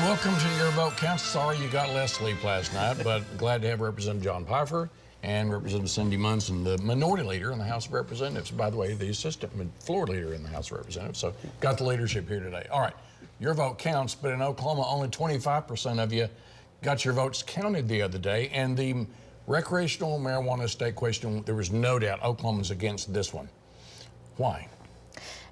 Welcome to Your Vote Counts. Sorry you got less sleep last night, but glad to have Representative John Pfeiffer and Representative Cyndi Munson, the minority leader in the House of Representatives. By the way, the assistant floor leader in the House of Representatives. So got the leadership here today. All right, your vote counts, but in Oklahoma, only 25% of you got your votes counted the other day. And the recreational marijuana state question, there was no doubt Oklahoma's against this one. Why?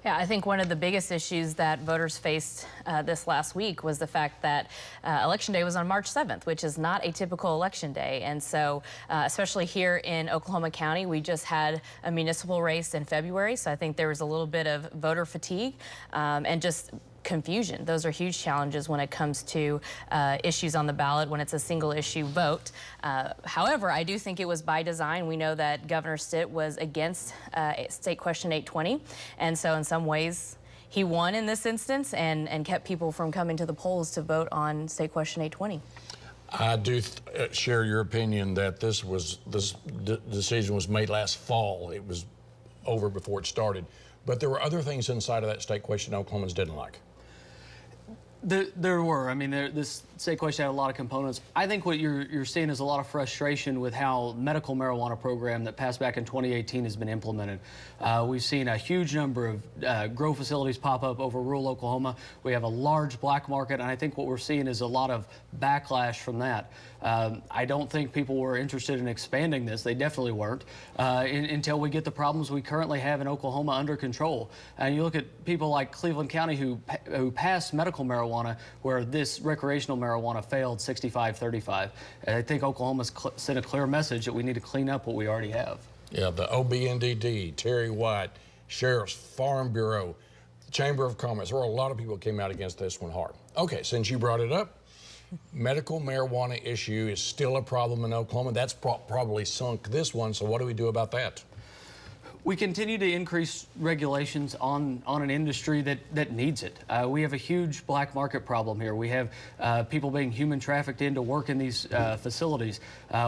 Yeah, I think one of the biggest issues that voters faced this last week was the fact that Election Day was on March 7th, which is not a typical election day. And so, especially here in Oklahoma County, we just had a municipal race in February. So I think there was a little bit of voter fatigue and just confusion. Those are huge challenges when it comes to issues on the ballot when it's a single issue vote. However, I do think it was by design. We know that Governor Stitt was against State Question 820, and so in some ways he won in this instance and kept people from coming to the polls to vote on State Question 820. I do share your opinion that this decision was made last fall. It was over before it started. But there were other things inside of that state question Oklahomans didn't like. There were. I mean, this state question had a lot of components. I think what you're seeing is a lot of frustration with how medical marijuana program that passed back in 2018 has been implemented. We've seen a huge number of grow facilities pop up over rural Oklahoma. We have a large black market, and I think what we're seeing is a lot of backlash from that. I don't think people were interested in expanding this. They definitely weren't until we get the problems we currently have in Oklahoma under control. And you look at people like Cleveland County who passed medical marijuana where this recreational marijuana failed 65-35. And I think Oklahoma's sent a clear message that we need to clean up what we already have. Yeah, the OBNDD, Terry White, Sheriff's Farm Bureau, Chamber of Commerce, there were a lot of people who came out against this one hard. Okay, since you brought it up, medical marijuana issue is still a problem in Oklahoma. That's probably sunk this one, so what do we do about that? We continue to increase regulations on an industry that needs it. We have a huge black market problem here. We have people being human trafficked in to work in these facilities.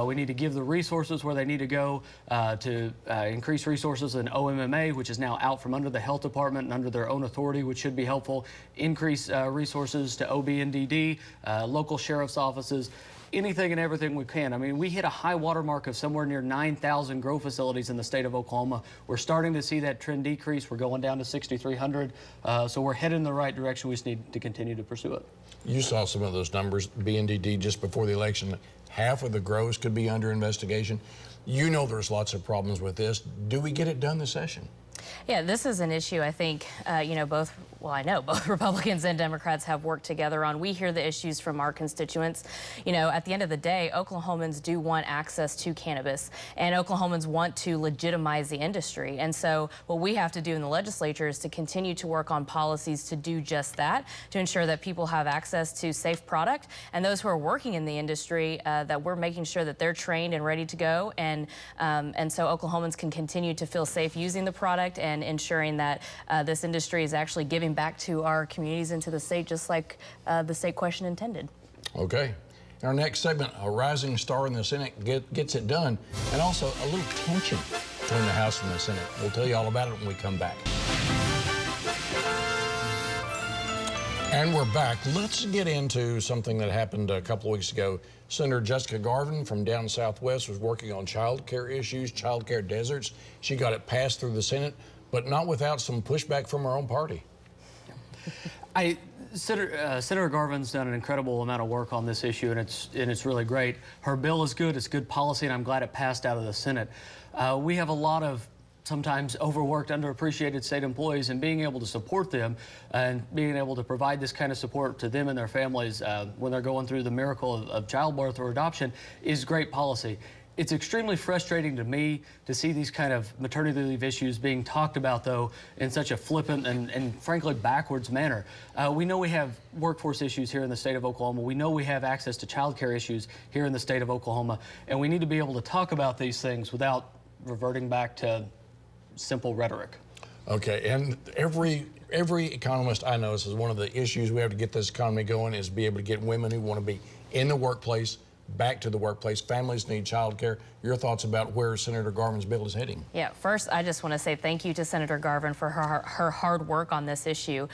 We need to give the resources where they need to go to increase resources in OMMA, which is now out from under the health department and under their own authority, which should be helpful. Increase resources to OBNDD, local sheriff's offices. Anything and everything we can. I mean, we hit a high water mark of somewhere near 9,000 grow facilities in the state of Oklahoma. We're starting to see that trend decrease. We're going down to 6,300. So we're headed in the right direction. We just need to continue to pursue it. You saw some of those numbers, BNDD, just before the election. Half of the grows could be under investigation. You know there's lots of problems with this. Do we get it done this session? Yeah, this is an issue I think, you know, I know both Republicans and Democrats have worked together on. We hear the issues from our constituents. You know, at the end of the day, Oklahomans do want access to cannabis, and Oklahomans want to legitimize the industry. And so what we have to do in the legislature is to continue to work on policies to do just that, to ensure that people have access to safe product, and those who are working in the industry, that we're making sure that they're trained and ready to go, and so Oklahomans can continue to feel safe using the product and ensuring that this industry is actually giving back to our communities and to the state, just like the state question intended. Okay. In our next segment, a rising star in the Senate gets it done, and also a little tension between the House and the Senate. We'll tell you all about it when we come back. And we're back. Let's get into something that happened a couple of weeks ago. Senator Jessica Garvin from down southwest was working on child care issues, child care deserts. She got it passed through the Senate, but not without some pushback from her own party. Senator Garvin's done an incredible amount of work on this issue, and it's really great. Her bill is good. It's good policy, and I'm glad it passed out of the Senate. We have a lot of sometimes overworked, underappreciated state employees, and being able to support them and being able to provide this kind of support to them and their families when they're going through the miracle of childbirth or adoption is great policy. It's extremely frustrating to me to see these kind of maternity leave issues being talked about, though, in such a flippant and frankly backwards manner. We know we have workforce issues here in the state of Oklahoma. We know we have access to child care issues here in the state of Oklahoma, and we need to be able to talk about these things without reverting back to simple rhetoric. Okay, and every economist I know says one of the issues we have to get this economy going is be able to get women who want to be in the workplace back to the workplace. Families need child care. Your thoughts about where Senator Garvin's bill is heading? Yeah, first, I just want to say thank you to Senator Garvin for her hard work on this issue.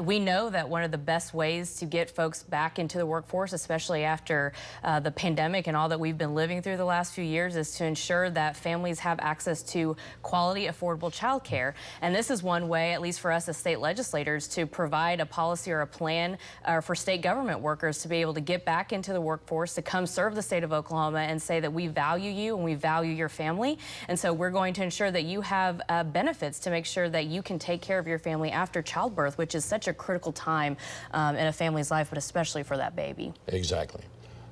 We know that one of the best ways to get folks back into the workforce, especially after the pandemic and all that we've been living through the last few years, is to ensure that families have access to quality, affordable child care. And this is one way, at least for us as state legislators, to provide a policy or a plan for state government workers to be able to get back into the workforce, to come serve the state of Oklahoma and say that we value you and we value your family. And so we're going to ensure that you have benefits to make sure that you can take care of your family after childbirth, which is such a critical time in a family's life, but especially for that baby. Exactly.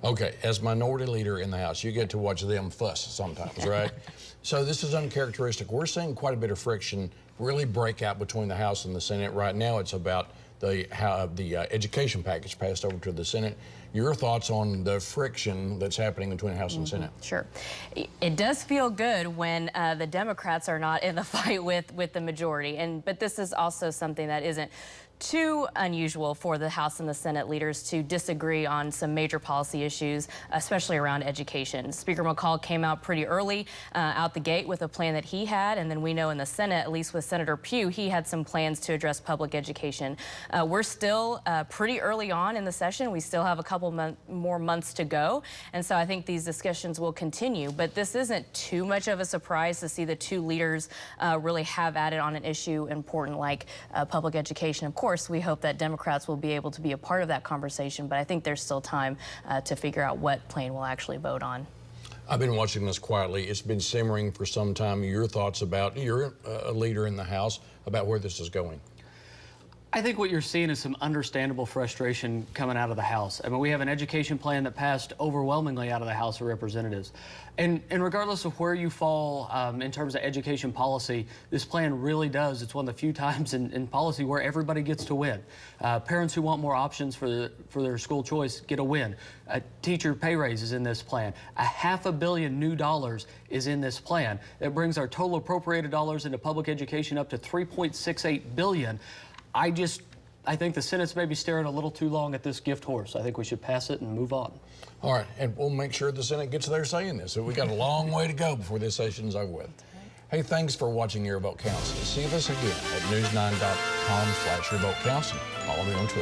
Okay, as minority leader in the House, you get to watch them fuss sometimes, right? So this is uncharacteristic. We're seeing quite a bit of friction really break out between the House and the Senate. Right now it's about the education package passed over to the Senate. Your thoughts on the friction that's happening between House and Senate? Sure. It does feel good when the Democrats are not in the fight with the majority. But this is also something that isn't too unusual for the House and the Senate leaders to disagree on some major policy issues, especially around education. Speaker McCall came out pretty early out the gate with a plan that he had, and then we know in the Senate, at least with Senator Pugh, he had some plans to address public education. We're still pretty early on in the session. We still have a couple more months to go, and so I think these discussions will continue, but this isn't too much of a surprise to see the two leaders really have at it on an issue important like public education. Of course, we hope that Democrats will be able to be a part of that conversation, but I think there's still time to figure out what plan we'll actually vote on. I've been watching this quietly. It's been simmering for some time. Your thoughts about, you're a leader in the House, about where this is going? I think what you're seeing is some understandable frustration coming out of the House. I mean, we have an education plan that passed overwhelmingly out of the House of Representatives. And regardless of where you fall in terms of education policy, this plan really does. It's one of the few times in policy where everybody gets to win. Parents who want more options for their school choice get a win. Teacher pay raise is in this plan. $500 million new dollars is in this plan. That brings our total appropriated dollars into public education up to $3.68 billion. I think the Senate's maybe staring a little too long at this gift horse. I think we should pass it and move on. All right, and we'll make sure the Senate gets their say in this. So we got a long way to go before this session's over with. Hey, thanks for watching Your Vote Counts. See us again at news9.com/YourVoteCounts. Follow me on Twitter.